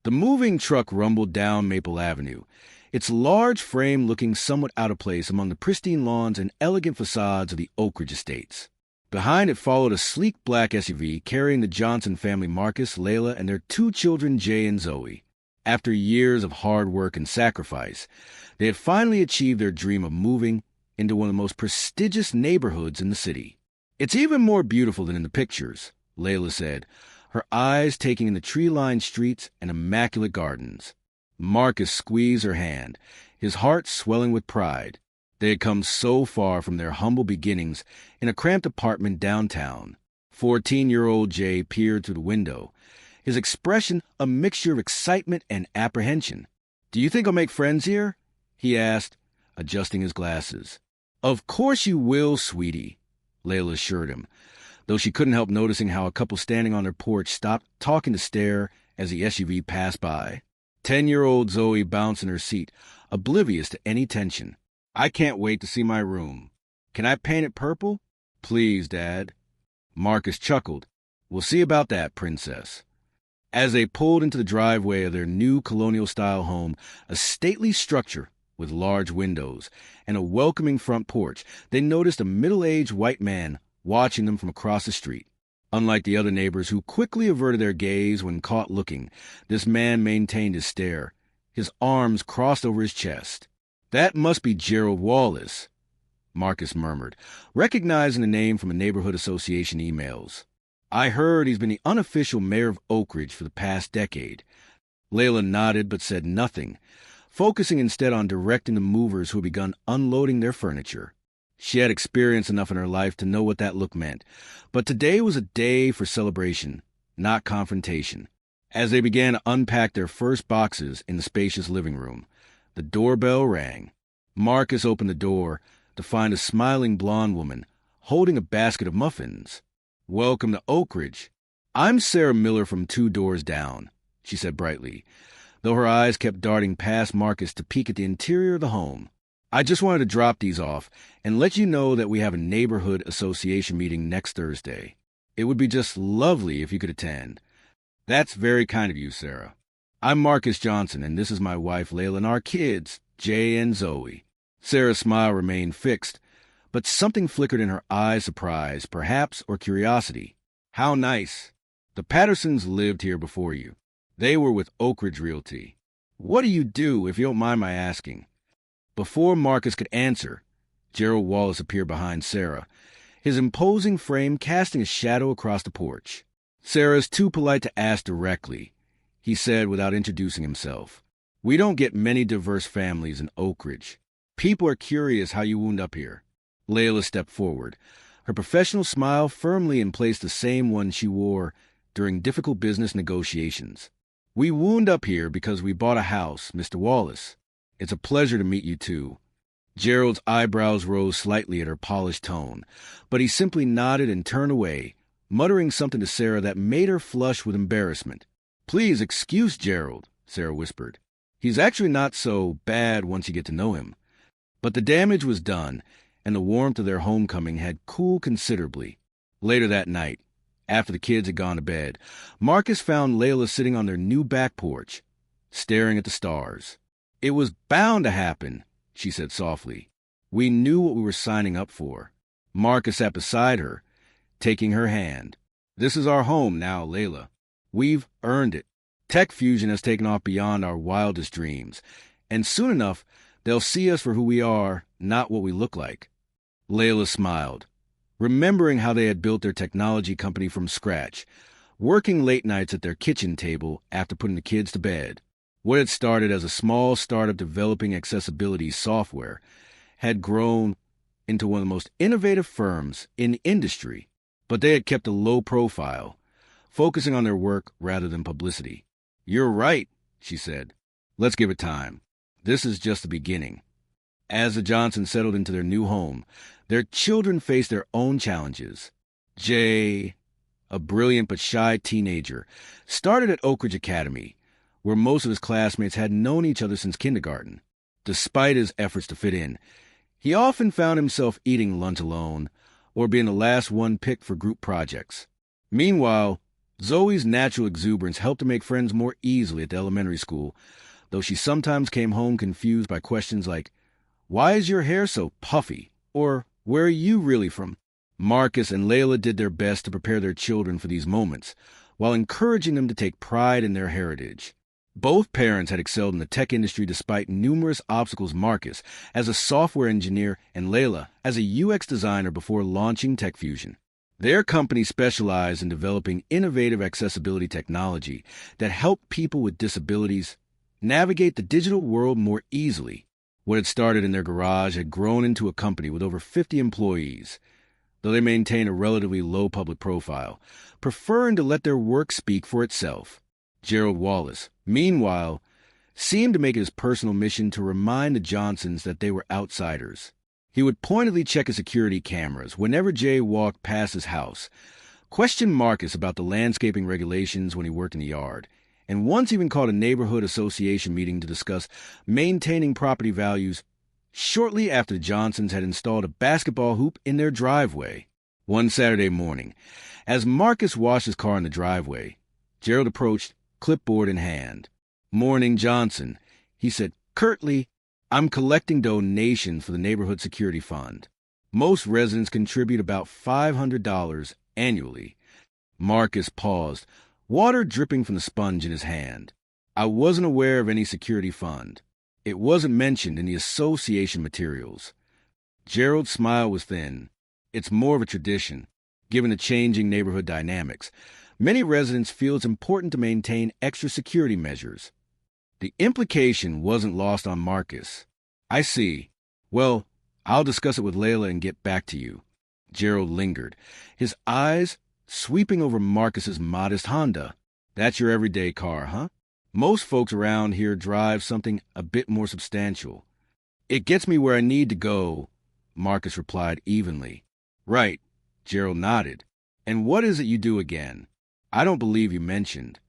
The moving truck rumbled down Maple Avenue, its large frame looking somewhat out of place among the pristine lawns and elegant facades of the Oakridge Estates. Behind it followed a sleek black SUV carrying the Johnson family, Marcus, Layla, and their 2 children, Jay and Zoe. After years of hard work and sacrifice, they had finally achieved their dream of moving into one of the most prestigious neighborhoods in the city. "It's even more beautiful than in the pictures," Layla said, her eyes taking in the tree-lined streets and immaculate gardens. Marcus squeezed her hand, his heart swelling with pride. They had come so far from their humble beginnings in a cramped apartment downtown. 14-year-old Jay peered through the window, his expression a mixture of excitement and apprehension. "Do you think I'll make friends here?" he asked, adjusting his glasses. "Of course you will, sweetie," Layla assured him, though she couldn't help noticing how a couple standing on their porch stopped talking to stare as the SUV passed by. 10-year-old Zoe bounced in her seat, oblivious to any tension. "I can't wait to see my room. Can I paint it purple?" "Please, Dad." Marcus chuckled. "We'll see about that, Princess." As they pulled into the driveway of their new colonial-style home, a stately structure with large windows and a welcoming front porch, they noticed a middle-aged white man watching them from across the street. Unlike the other neighbors who quickly averted their gaze when caught looking, this man maintained his stare, his arms crossed over his chest. "That must be Gerald Wallace," Marcus murmured, recognizing the name from a neighborhood association emails. "I heard he's been the unofficial mayor of Oakridge for the past decade." Layla nodded but said nothing, focusing instead on directing the movers who had begun unloading their furniture. She had experience enough in her life to know what that look meant, but today was a day for celebration, not confrontation. As they began to unpack their first boxes in the spacious living room, the doorbell rang. Marcus opened the door to find a smiling blonde woman holding a basket of muffins. "Welcome to Oakridge. I'm Sarah Miller from 2 doors down," she said brightly, though her eyes kept darting past Marcus to peek at the interior of the home. "I just wanted to drop these off and let you know that we have a neighborhood association meeting next Thursday. It would be just lovely if you could attend." "That's very kind of you, Sarah. I'm Marcus Johnson, and this is my wife, Layla, and our kids, Jay and Zoe." Sarah's smile remained fixed, but something flickered in her eyes, surprise, perhaps, or curiosity. "How nice. The Pattersons lived here before you. They were with Oakridge Realty. What do you do, if you don't mind my asking?" Before Marcus could answer, Gerald Wallace appeared behind Sarah, his imposing frame casting a shadow across the porch. "Sarah's too polite to ask directly," he said without introducing himself. "We don't get many diverse families in Oakridge. People are curious how you wound up here." Layla stepped forward, her professional smile firmly in place, the same one she wore during difficult business negotiations. "We wound up here because we bought a house, Mr. Wallace. It's a pleasure to meet you, too." Gerald's eyebrows rose slightly at her polished tone, but he simply nodded and turned away, muttering something to Sarah that made her flush with embarrassment. "Please excuse Gerald," Sarah whispered. "He's actually not so bad once you get to know him." But the damage was done, and the warmth of their homecoming had cooled considerably. Later that night, after the kids had gone to bed, Marcus found Layla sitting on their new back porch, staring at the stars. "It was bound to happen," she said softly. "We knew what we were signing up for." Marcus sat beside her, taking her hand. "This is our home now, Layla. We've earned it. TechFusion has taken off beyond our wildest dreams, and soon enough, they'll see us for who we are, not what we look like." Layla smiled, remembering how they had built their technology company from scratch, working late nights at their kitchen table after putting the kids to bed. What had started as a small startup developing accessibility software had grown into one of the most innovative firms in the industry, but they had kept a low profile, focusing on their work rather than publicity. "You're right," she said. "Let's give it time. This is just the beginning." As the Johnsons settled into their new home, their children faced their own challenges. Jay, a brilliant but shy teenager, started at Oakridge Academy, where most of his classmates had known each other since kindergarten. Despite his efforts to fit in, he often found himself eating lunch alone or being the last one picked for group projects. Meanwhile, Zoe's natural exuberance helped her make friends more easily at the elementary school, though she sometimes came home confused by questions like, "Why is your hair so puffy?" or "Where are you really from?" Marcus and Layla did their best to prepare their children for these moments, while encouraging them to take pride in their heritage. Both parents had excelled in the tech industry despite numerous obstacles. Marcus as a software engineer and Layla as a UX designer before launching TechFusion. Their company specialized in developing innovative accessibility technology that helped people with disabilities navigate the digital world more easily. What had started in their garage had grown into a company with over 50 employees, though they maintain a relatively low public profile, preferring to let their work speak for itself. Gerald Wallace, meanwhile, seemed to make it his personal mission to remind the Johnsons that they were outsiders. He would pointedly check his security cameras whenever Jay walked past his house, question Marcus about the landscaping regulations when he worked in the yard, and once even called a neighborhood association meeting to discuss maintaining property values shortly after the Johnsons had installed a basketball hoop in their driveway. One Saturday morning, as Marcus washed his car in the driveway, Gerald approached, clipboard in hand. "Morning, Johnson," he said curtly. "I'm collecting donations for the Neighborhood Security Fund. Most residents contribute about $500 annually." Marcus paused, water dripping from the sponge in his hand. "I wasn't aware of any security fund. It wasn't mentioned in the association materials." Gerald's smile was thin. "It's more of a tradition, given the changing neighborhood dynamics. Many residents feel it's important to maintain extra security measures." The implication wasn't lost on Marcus. "I see. Well, I'll discuss it with Layla and get back to you." Gerald lingered, his eyes sweeping over Marcus's modest Honda. "That's your everyday car, huh? Most folks around here drive something a bit more substantial." "It gets me where I need to go," Marcus replied evenly. "Right," Gerald nodded. "And what is it you do again? I don't believe you mentioned."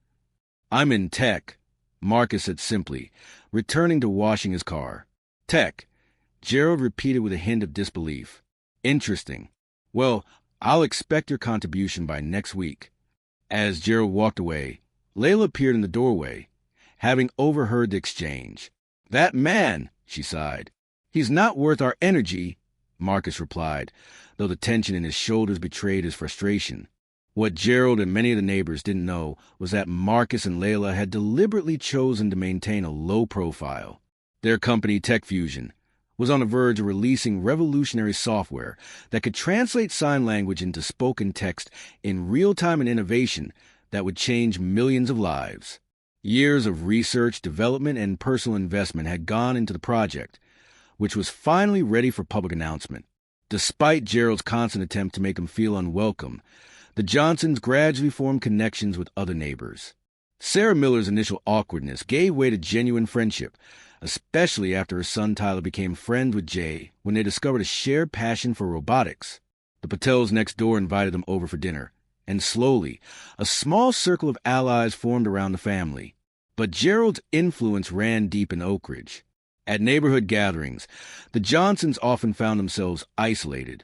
"I'm in tech," Marcus said simply, returning to washing his car. "Tech," Gerald repeated with a hint of disbelief. "Interesting. Well, I'll expect your contribution by next week." As Gerald walked away, Layla appeared in the doorway, having overheard the exchange. "That man," she sighed. "He's not worth our energy," Marcus replied, though the tension in his shoulders betrayed his frustration. What Gerald and many of the neighbors didn't know was that Marcus and Layla had deliberately chosen to maintain a low profile. Their company, TechFusion, was on the verge of releasing revolutionary software that could translate sign language into spoken text in real time, and innovation that would change millions of lives. Years of research, development, and personal investment had gone into the project, which was finally ready for public announcement. Despite Gerald's constant attempt to make them feel unwelcome, the Johnsons gradually formed connections with other neighbors. Sarah Miller's initial awkwardness gave way to genuine friendship, especially after her son Tyler became friends with Jay when they discovered a shared passion for robotics. The Patels next door invited them over for dinner, and slowly, a small circle of allies formed around the family. But Gerald's influence ran deep in Oakridge. At neighborhood gatherings, the Johnsons often found themselves isolated,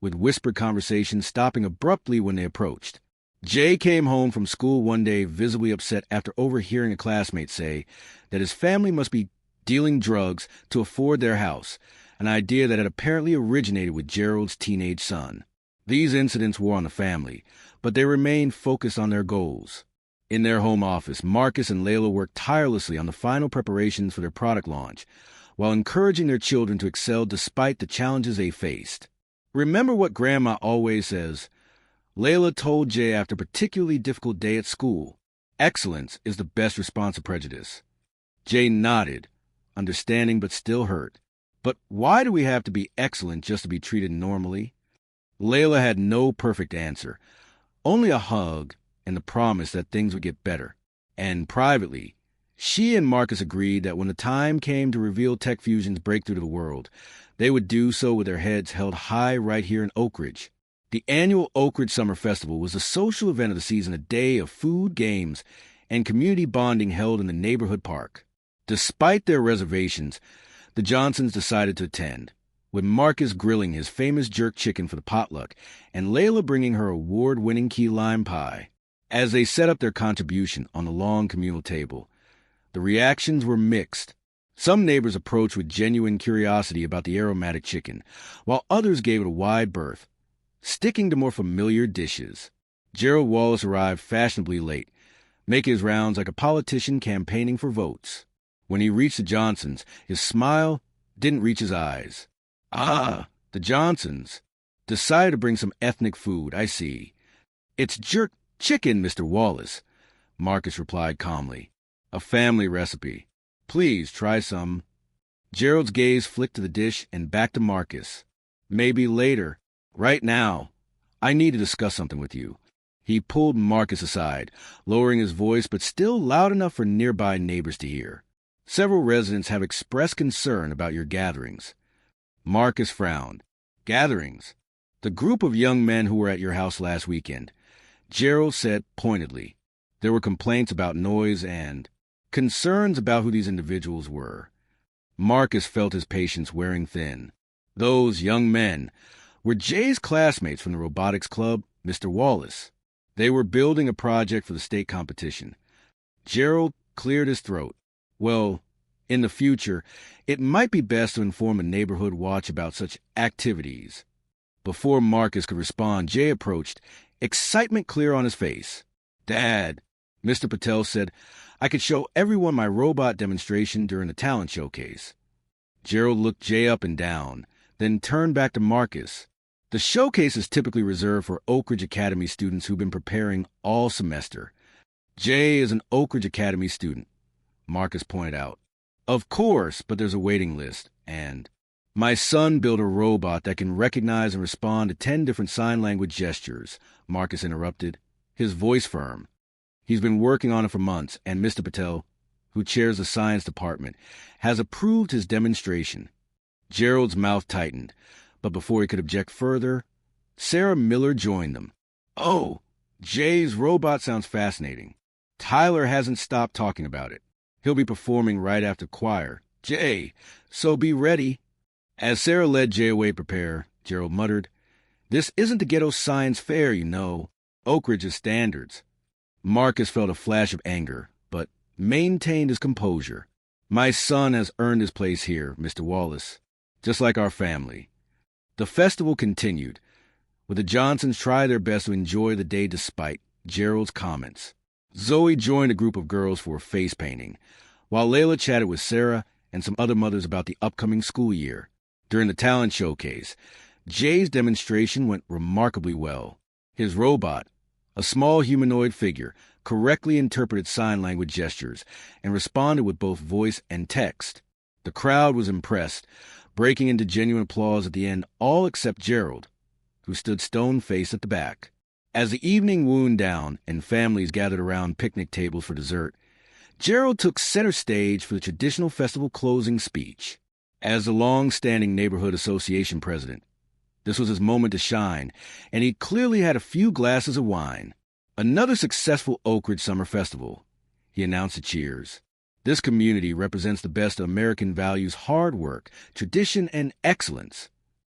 with whispered conversations stopping abruptly when they approached. Jay came home from school one day visibly upset after overhearing a classmate say that his family must be dealing drugs to afford their house, an idea that had apparently originated with Gerald's teenage son. These incidents wore on the family, but they remained focused on their goals. In their home office, Marcus and Layla worked tirelessly on the final preparations for their product launch, while encouraging their children to excel despite the challenges they faced. "Remember what Grandma always says," Layla told Jay after a particularly difficult day at school. "Excellence is the best response to prejudice." Jay nodded, understanding but still hurt. "But why do we have to be excellent just to be treated normally?" Layla had no perfect answer, only a hug and the promise that things would get better. And privately, she and Marcus agreed that when the time came to reveal TechFusion's breakthrough to the world, they would do so with their heads held high right here in Oakridge. The annual Oakridge Summer Festival was the social event of the season, a day of food, games, and community bonding held in the neighborhood park. Despite their reservations, the Johnsons decided to attend, with Marcus grilling his famous jerk chicken for the potluck and Layla bringing her award-winning key lime pie. As they set up their contribution on the long communal table, the reactions were mixed. Some neighbors approached with genuine curiosity about the aromatic chicken, while others gave it a wide berth, sticking to more familiar dishes. Gerald Wallace arrived fashionably late, making his rounds like a politician campaigning for votes. When he reached the Johnsons, his smile didn't reach his eyes. "Ah, the Johnsons. Decided to bring some ethnic food, I see. It's jerk chicken, Mr. Wallace," Marcus replied calmly. "A family recipe. Please try some." Gerald's gaze flicked to the dish and back to Marcus. "Maybe later. Right now. I need to discuss something with you." He pulled Marcus aside, lowering his voice but still loud enough for nearby neighbors to hear. "Several residents have expressed concern about your gatherings." Marcus frowned. "Gatherings? The group of young men who were at your house last weekend," Gerald said pointedly. There were complaints about noise and concerns about who these individuals were. Marcus felt his patience wearing thin. Those young men were Jay's classmates from the robotics club, Mr. Wallace. They were building a project for the state competition. Gerald cleared his throat. "Well, in the future, it might be best to inform a neighborhood watch about such activities." Before Marcus could respond, Jay approached, excitement clear on his face. "Dad," Mr. Patel said, "I could show everyone my robot demonstration during the talent showcase." Gerald looked Jay up and down, then turned back to Marcus. "The showcase is typically reserved for Oakridge Academy students who've been preparing all semester." "Jay is an Oakridge Academy student," Marcus pointed out. "Of course, but there's a waiting list, and my son built a robot that can recognize and respond to 10 different sign language gestures," Marcus interrupted, his voice firm. "He's been working on it for months, and Mr. Patel, who chairs the science department, has approved his demonstration." Gerald's mouth tightened, but before he could object further, Sarah Miller joined them. "Oh, Jay's robot sounds fascinating. Tyler hasn't stopped talking about it. He'll be performing right after choir. Jay, so be ready." As Sarah led Jay away to prepare, Gerald muttered, "This isn't the ghetto science fair, you know. Oakridge's standards." Marcus felt a flash of anger, but maintained his composure. "My son has earned his place here, Mr. Wallace, just like our family." The festival continued, with the Johnsons try their best to enjoy the day despite Gerald's comments. Zoe joined a group of girls for a face painting, while Layla chatted with Sarah and some other mothers about the upcoming school year. During the talent showcase, Jay's demonstration went remarkably well. His robot, a small humanoid figure, correctly interpreted sign language gestures and responded with both voice and text. The crowd was impressed, breaking into genuine applause at the end, all except Gerald, who stood stone-faced at the back. As the evening wound down and families gathered around picnic tables for dessert, Gerald took center stage for the traditional festival closing speech. As the long-standing neighborhood association president, this was his moment to shine, and he clearly had a few glasses of wine. "Another successful Oakridge Summer Festival," he announced to cheers. "This community represents the best of American values: hard work, tradition, and excellence."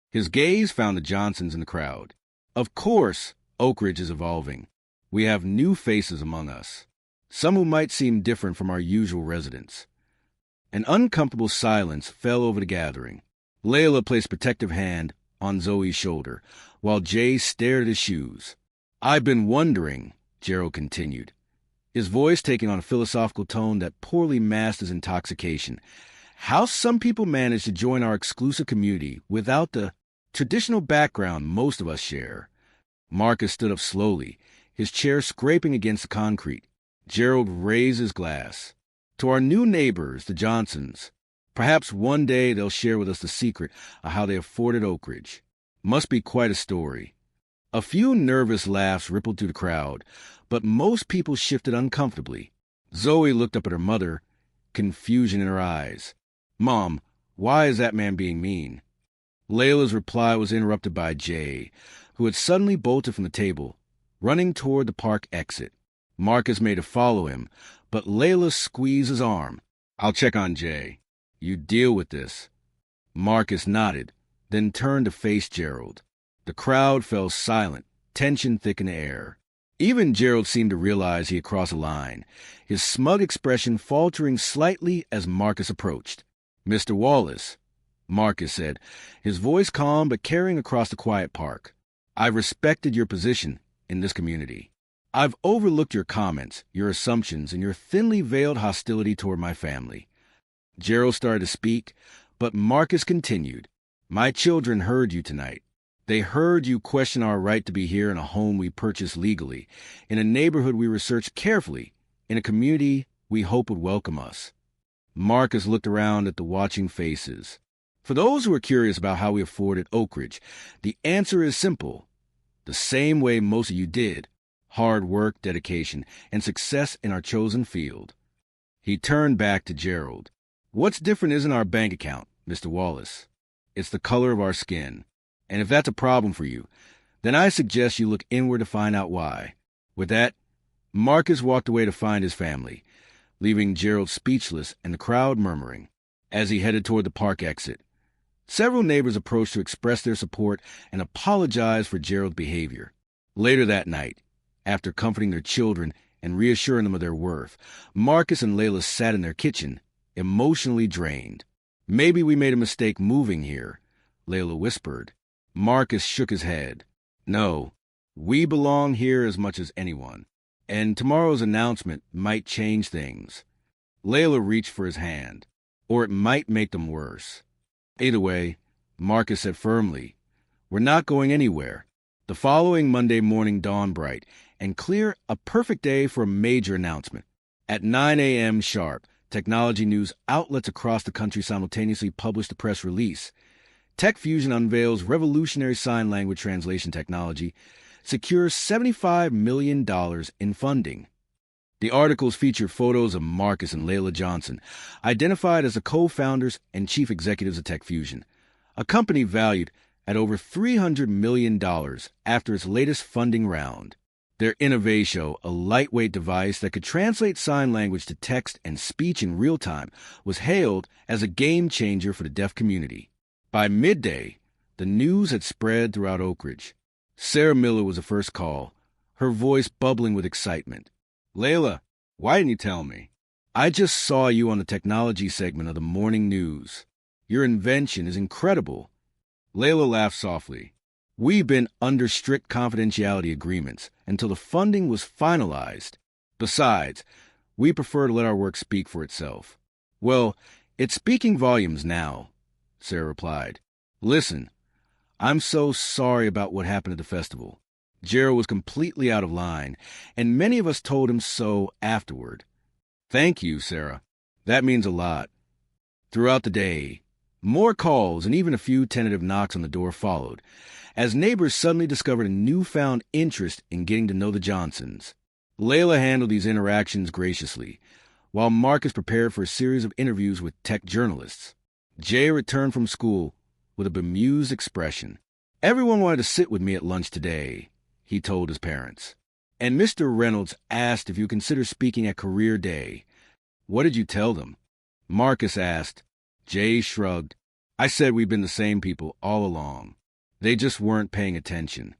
His gaze found the Johnsons in the crowd. "Of course, Oakridge is evolving. We have new faces among us, some who might seem different from our usual residents." An uncomfortable silence fell over the gathering. Layla placed a protective hand on Zoe's shoulder, while Jay stared at his shoes. "I've been wondering," Gerald continued, his voice taking on a philosophical tone that poorly masked his intoxication, "how some people manage to join our exclusive community without the traditional background most of us share." Marcus stood up slowly, his chair scraping against the concrete. Gerald raised his glass. "To our new neighbors, the Johnsons. Perhaps one day they'll share with us the secret of how they afforded Oakridge. Must be quite a story." A few nervous laughs rippled through the crowd, but most people shifted uncomfortably. Zoe looked up at her mother, confusion in her eyes. "Mom, why is that man being mean?" Layla's reply was interrupted by Jay, who had suddenly bolted from the table, running toward the park exit. Marcus made to follow him, but Layla squeezed his arm. "I'll check on Jay. You deal with this." Marcus nodded, then turned to face Gerald. The crowd fell silent, tension thick in the air. Even Gerald seemed to realize he had crossed a line, his smug expression faltering slightly as Marcus approached. "Mr. Wallace," Marcus said, his voice calm but carrying across the quiet park. "I've respected your position in this community. I've overlooked your comments, your assumptions, and your thinly veiled hostility toward my family." Gerald started to speak, but Marcus continued. "My children heard you tonight. They heard you question our right to be here in a home we purchased legally, in a neighborhood we researched carefully, in a community we hope would welcome us." Marcus looked around at the watching faces. "For those who are curious about how we afforded Oakridge, the answer is simple. The same way most of you did. Hard work, dedication, and success in our chosen field." He turned back to Gerald. "What's different isn't our bank account, Mr. Wallace. It's the color of our skin. And if that's a problem for you, then I suggest you look inward to find out why." With that, Marcus walked away to find his family, leaving Gerald speechless and the crowd murmuring. As he headed toward the park exit, several neighbors approached to express their support and apologize for Gerald's behavior. Later that night, after comforting their children and reassuring them of their worth, Marcus and Layla sat in their kitchen, emotionally drained. "Maybe we made a mistake moving here," Layla whispered. Marcus shook his head. "No, we belong here as much as anyone, and tomorrow's announcement might change things." Layla reached for his hand. "Or it might make them worse." "Either way," Marcus said firmly, "we're not going anywhere." The following Monday morning dawned bright and clear, a perfect day for a major announcement. At 9 a.m. sharp, technology news outlets across the country simultaneously published a press release. TechFusion unveils revolutionary sign language translation technology, secures $75 million in funding. The articles feature photos of Marcus and Layla Johnson, identified as the co-founders and chief executives of TechFusion, a company valued at over $300 million after its latest funding round. Their Innovatio, a lightweight device that could translate sign language to text and speech in real time, was hailed as a game changer for the deaf community. By midday, the news had spread throughout Oakridge. Sarah Miller was the first call, her voice bubbling with excitement. "Layla, why didn't you tell me? I just saw you on the technology segment of the morning news. Your invention is incredible." Layla laughed softly. "We've been under strict confidentiality agreements until the funding was finalized. Besides, we prefer to let our work speak for itself." "Well, it's speaking volumes now," Sarah replied. "Listen, I'm so sorry about what happened at the festival. Gerald was completely out of line, and many of us told him so afterward." "Thank you, Sarah. That means a lot." Throughout the day, more calls and even a few tentative knocks on the door followed, as neighbors suddenly discovered a newfound interest in getting to know the Johnsons. Layla handled these interactions graciously, while Marcus prepared for a series of interviews with tech journalists. Jay returned from school with a bemused expression. "Everyone wanted to sit with me at lunch today," he told his parents. "And Mr. Reynolds asked if you consider speaking at Career Day." "What did you tell them?" Marcus asked. Jay shrugged. "I said we've been the same people all along. They just weren't paying attention."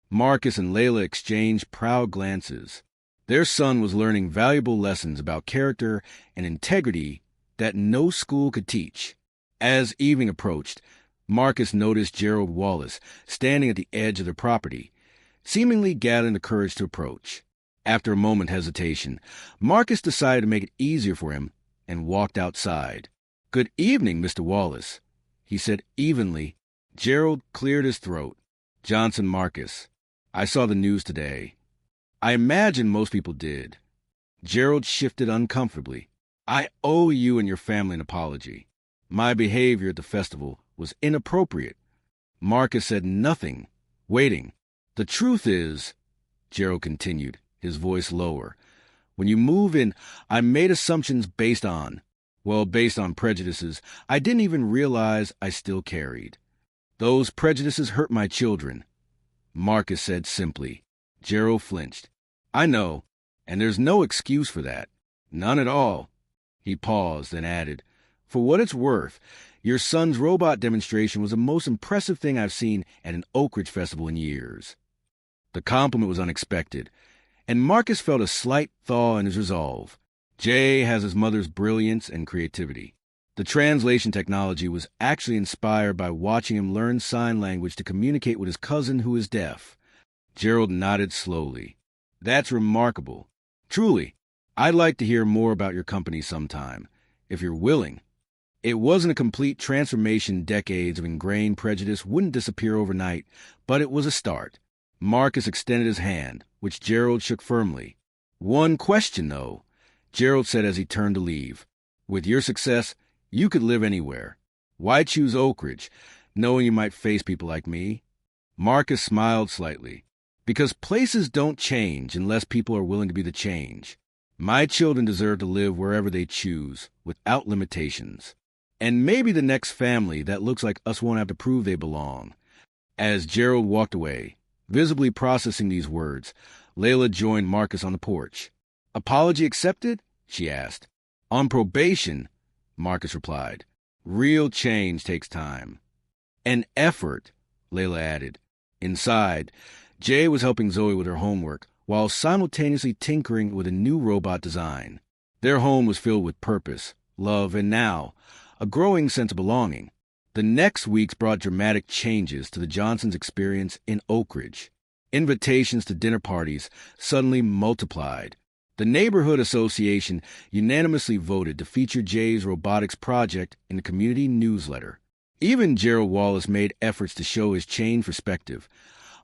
Marcus and Layla exchanged proud glances. Their son was learning valuable lessons about character and integrity that no school could teach. As evening approached, Marcus noticed Gerald Wallace standing at the edge of their property, seemingly gathering the courage to approach. After a moment's hesitation, Marcus decided to make it easier for him and walked outside. "Good evening, Mr. Wallace," he said evenly. Gerald cleared his throat. "Johnson Marcus, I saw the news today. I imagine most people did." Gerald shifted uncomfortably. "I owe you and your family an apology. My behavior at the festival was inappropriate." Marcus said nothing, waiting. "The truth is," Gerald continued, his voice lower, "when you move in, I made assumptions based on prejudices I didn't even realize I still carried. Those prejudices hurt my children," Marcus said simply. Gerald flinched. "I know, and there's no excuse for that. None at all." He paused, then added, "For what it's worth, your son's robot demonstration was the most impressive thing I've seen at an Oakridge festival in years." The compliment was unexpected, and Marcus felt a slight thaw in his resolve. Jay has his mother's brilliance and creativity. The translation technology was actually inspired by watching him learn sign language to communicate with his cousin who is deaf. Gerald nodded slowly. That's remarkable. Truly, I'd like to hear more about your company sometime, if you're willing. It wasn't a complete transformation. Decades of ingrained prejudice wouldn't disappear overnight, but it was a start. Marcus extended his hand, which Gerald shook firmly. One question, though, Gerald said as he turned to leave. With your success, you could live anywhere. Why choose Oakridge, knowing you might face people like me? Marcus smiled slightly. Because places don't change unless people are willing to be the change. My children deserve to live wherever they choose, without limitations. And maybe the next family that looks like us won't have to prove they belong. As Gerald walked away, visibly processing these words, Layla joined Marcus on the porch. Apology accepted? She asked. On probation, Marcus replied. Real change takes time. And effort, Layla added. Inside, Jay was helping Zoe with her homework, while simultaneously tinkering with a new robot design. Their home was filled with purpose, love, and now, a growing sense of belonging. The next weeks brought dramatic changes to the Johnsons' experience in Oakridge. Invitations to dinner parties suddenly multiplied. The neighborhood association unanimously voted to feature Jay's robotics project in the community newsletter. Even Gerald Wallace made efforts to show his changed perspective,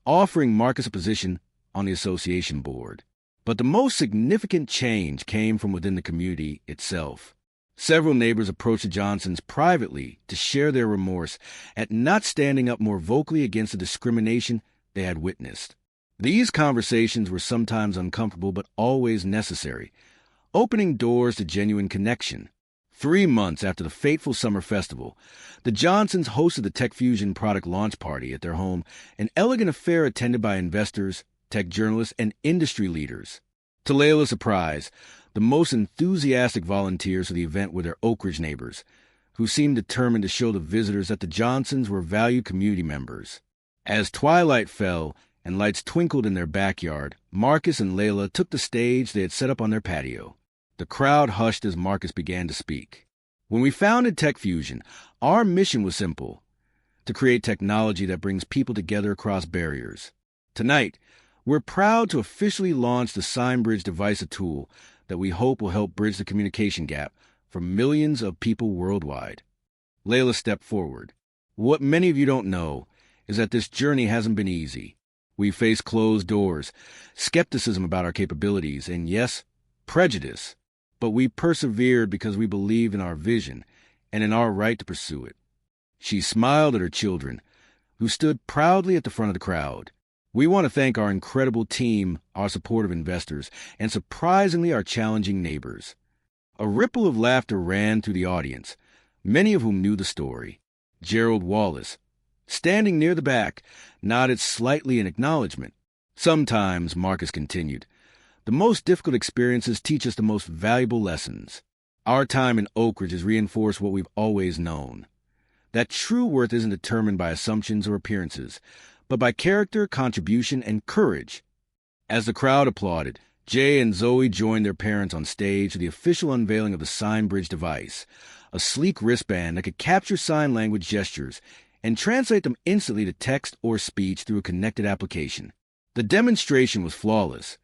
offering Marcus a position on the association board. But the most significant change came from within the community itself. Several neighbors approached the Johnsons privately to share their remorse at not standing up more vocally against the discrimination they had witnessed. These conversations were sometimes uncomfortable but always necessary, opening doors to genuine connection. 3 months after the fateful summer festival, the Johnsons hosted the TechFusion product launch party at their home, an elegant affair attended by investors, tech journalists, and industry leaders. To Layla's surprise, the most enthusiastic volunteers for the event were their Oakridge neighbors, who seemed determined to show the visitors that the Johnsons were valued community members. As twilight fell and lights twinkled in their backyard, Marcus and Layla took the stage they had set up on their patio. The crowd hushed as Marcus began to speak. When we founded TechFusion, our mission was simple: to create technology that brings people together across barriers. Tonight, we're proud to officially launch the SignBridge device, a tool that we hope will help bridge the communication gap for millions of people worldwide. Layla stepped forward. What many of you don't know is that this journey hasn't been easy. We faced closed doors, skepticism about our capabilities, and yes, prejudice. But we persevered because we believed in our vision and in our right to pursue it. She smiled at her children, who stood proudly at the front of the crowd. We want to thank our incredible team, our supportive investors, and surprisingly our challenging neighbors. A ripple of laughter ran through the audience, many of whom knew the story. Gerald Wallace, standing near the back, nodded slightly in acknowledgement. Sometimes, Marcus continued, the most difficult experiences teach us the most valuable lessons. Our time in Oakridge has reinforced what we've always known: that true worth isn't determined by assumptions or appearances, but by character, contribution, and courage. As the crowd applauded, Jay and Zoe joined their parents on stage for the official unveiling of the SignBridge device, a sleek wristband that could capture sign language gestures and translate them instantly to text or speech through a connected application. The demonstration was flawless,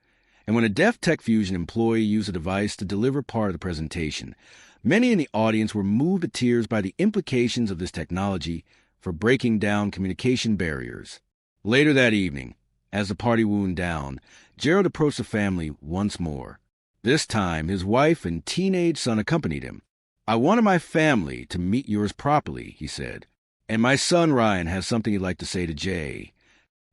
and when a deaf TechFusion employee used the device to deliver part of the presentation, many in the audience were moved to tears by the implications of this technology for breaking down communication barriers. Later that evening, as the party wound down, Gerald approached the family once more. This time, his wife and teenage son accompanied him. I wanted my family to meet yours properly, he said, and my son Ryan has something he'd like to say to Jay.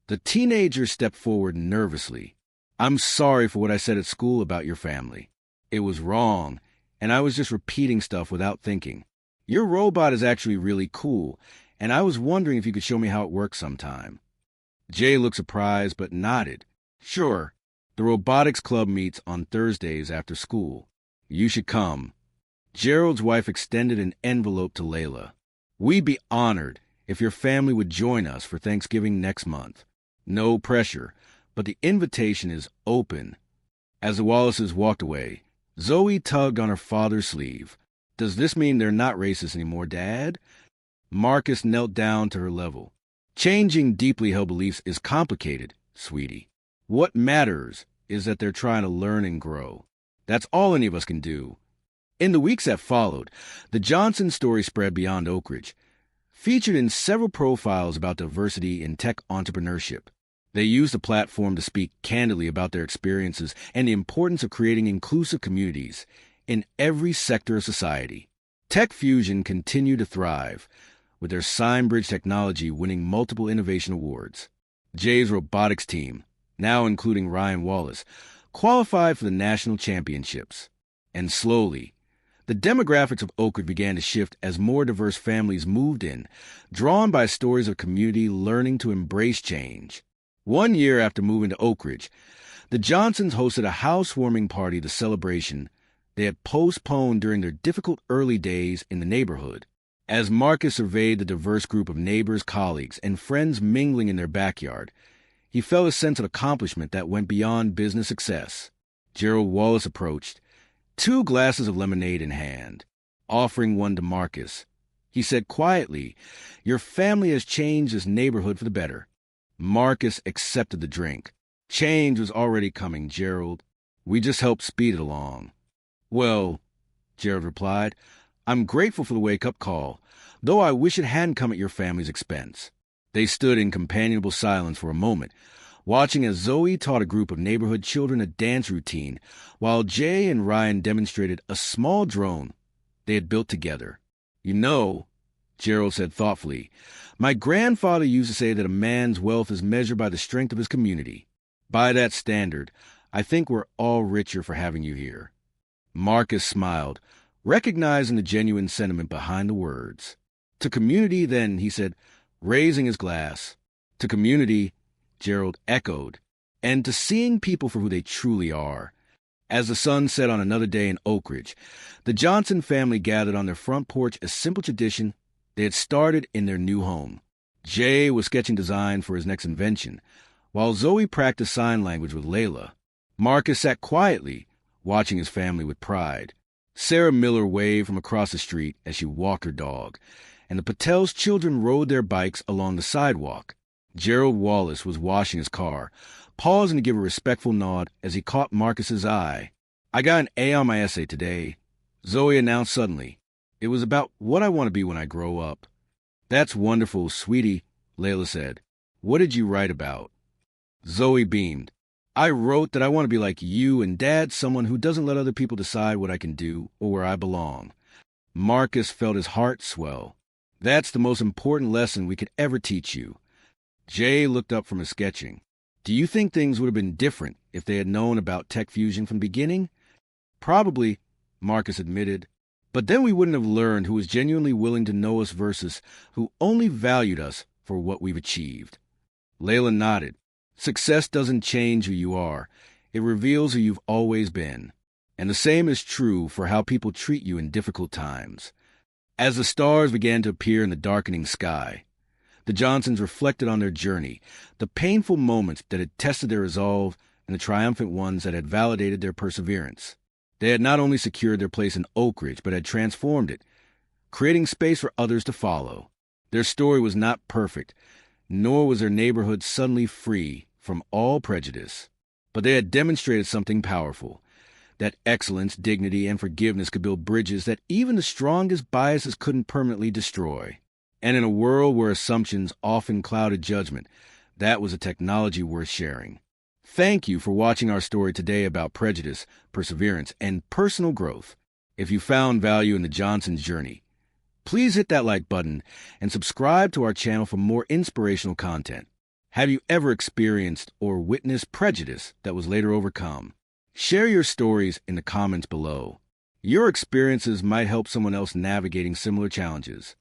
The teenager stepped forward nervously. I'm sorry for what I said at school about your family. It was wrong, and I was just repeating stuff without thinking. Your robot is actually really cool, and I was wondering if you could show me how it works sometime. Jay looked surprised but nodded. Sure. The robotics club meets on Thursdays after school. You should come. Gerald's wife extended an envelope to Layla. We'd be honored if your family would join us for Thanksgiving next month. No pressure, but the invitation is open. As the Wallaces walked away, Zoe tugged on her father's sleeve. "Does this mean they're not racist anymore, Dad?" Marcus knelt down to her level. "Changing deeply held beliefs is complicated, sweetie. What matters is that they're trying to learn and grow. That's all any of us can do." In the weeks that followed, the Johnson story spread beyond Oakridge, featured in several profiles about diversity in tech entrepreneurship. They used the platform to speak candidly about their experiences and the importance of creating inclusive communities in every sector of society. TechFusion continued to thrive, with their SignBridge technology winning multiple innovation awards. Jay's robotics team, now including Ryan Wallace, qualified for the national championships. And slowly, the demographics of Oakridge began to shift as more diverse families moved in, drawn by stories of community learning to embrace change. 1 year after moving to Oakridge, the Johnsons hosted a housewarming party, the celebration they had postponed during their difficult early days in the neighborhood. As Marcus surveyed the diverse group of neighbors, colleagues, and friends mingling in their backyard, he felt a sense of accomplishment that went beyond business success. Gerald Wallace approached, 2 glasses of lemonade in hand, offering one to Marcus. He said quietly, "Your family has changed this neighborhood for the better." Marcus accepted the drink. "Change was already coming, Gerald. We just helped speed it along." "Well," Gerald replied, "I'm grateful for the wake-up call, though I wish it hadn't come at your family's expense." They stood in companionable silence for a moment, watching as Zoe taught a group of neighborhood children a dance routine, while Jay and Ryan demonstrated a small drone they had built together. "You know," Gerald said thoughtfully, "my grandfather used to say that a man's wealth is measured by the strength of his community. By that standard, I think we're all richer for having you here." Marcus smiled, recognizing the genuine sentiment behind the words. "To community, then," he said, raising his glass. "To community," Gerald echoed, "and to seeing people for who they truly are." As the sun set on another day in Oakridge, the Johnson family gathered on their front porch, a simple tradition they had started in their new home. Jay was sketching design for his next invention, while Zoe practiced sign language with Layla. Marcus sat quietly, watching his family with pride. Sarah Miller waved from across the street as she walked her dog, and the Patel's children rode their bikes along the sidewalk. Gerald Wallace was washing his car, pausing to give a respectful nod as he caught Marcus's eye. "I got an A on my essay today," Zoe announced suddenly. "It was about what I want to be when I grow up." "That's wonderful, sweetie," Layla said. "What did you write about?" Zoe beamed. "I wrote that I want to be like you and Dad, someone who doesn't let other people decide what I can do or where I belong." Marcus felt his heart swell. "That's the most important lesson we could ever teach you." Jay looked up from his sketching. "Do you think things would have been different if they had known about TechFusion from the beginning?" "Probably," Marcus admitted. "But then we wouldn't have learned who was genuinely willing to know us versus who only valued us for what we've achieved." Layla nodded. "Success doesn't change who you are. It reveals who you've always been. And the same is true for how people treat you in difficult times." As the stars began to appear in the darkening sky, the Johnsons reflected on their journey, the painful moments that had tested their resolve and the triumphant ones that had validated their perseverance. They had not only secured their place in Oakridge, but had transformed it, creating space for others to follow. Their story was not perfect, nor was their neighborhood suddenly free from all prejudice. But they had demonstrated something powerful, that excellence, dignity, and forgiveness could build bridges that even the strongest biases couldn't permanently destroy. And in a world where assumptions often clouded judgment, that was a technology worth sharing. Thank you for watching our story today about prejudice, perseverance, and personal growth. If you found value in the Johnsons' journey, please hit that like button and subscribe to our channel for more inspirational content. Have you ever experienced or witnessed prejudice that was later overcome? Share your stories in the comments below. Your experiences might help someone else navigating similar challenges.